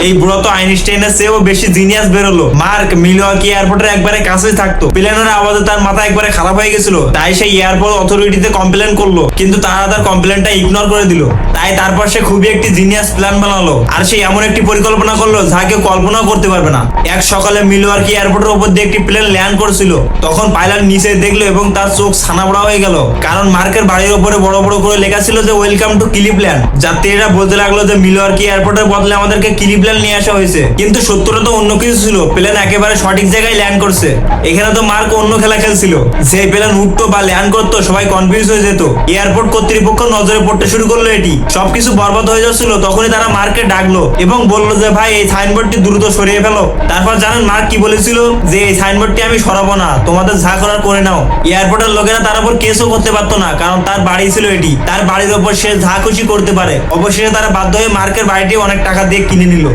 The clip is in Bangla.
এই বুড়ো তো আইনস্টাইনের চেয়েও বেশি জিনিয়াস বেরোলো। মার্ক মিলওয়াকি এয়ারপোর্টের একবারে কাছেই থাকতো। প্লেনের আওয়াজে তার মাথা একবারে খারাপ হয়ে গেছিল, তাই সে এয়ারপোর্ট অথরিটিতে কমপ্লেন করলো, কিন্তু তারা তার কমপ্লেনটা ইগনোর করে দিল। তাই তারপর সে খুবই একটি জিনিয়াস প্ল্যান বানালো, আর সে এমন একটি পরিকল্পনা করলো যা কেউ কল্পনাও করতে পারবে না। এক সকালে মিলওয়াকি এয়ারপোর্টের উপর দিয়ে একটি প্লেন ল্যান্ড করছিল, তখন পাইলট নিচে দেখলো এবং তার চোখ ছানাবড়া হয়ে গেল, কারণ মার্কের বাড়ির উপরে বড় বড় করে লেখা ছিল যে ওয়েলকাম টু ক্লিভল্যান্ড। যাত্রীরা বলতে লাগলো যে মিলওয়াকি এয়ারপোর্টের বদলে আমাদেরকে ক্লিভল্যান্ড নিয়ে আসা হয়েছে, কিন্তু সত্যটা তো অন্য কিছু ছিল। প্লেন একেবারে সঠিক জায়গায় ল্যান্ড করছে। এখানে তো মার্ক অন্য খেলা খেলছিল, যে প্লেন উঠতো বা ল্যান্ড করতো সবাই কনফিউজ হয়ে যেত। এয়ারপোর্ট কর্তৃপক্ষ নজরে পড়তে শুরু করলো এটি সবকিছু বরবাদ হয়ে যাচ্ছিল। তখনই তারা মার্ককে ডাকলো এবং বললো যে ভাই এই সাইনবোর্ডটি দ্রুত সরিয়ে ফেলো। তারপর জানেন মার্ক কি বলেছিল? যে এই সাইনবোর্ডটি আমি সরাবো না, তোমাদের যা করার করে নাও। এয়ারপোর্টের লোকেরা তার উপর কেসও করতে পারতো না, কারণ তার বাড়ি ছিল এটি, তার বাড়ির উপর সে যা খুশি করতে পারে। অবশেষে তারা বাধ্য হয়ে মার্কের বাড়িটি অনেক টাকা দিয়ে কিনে নিল।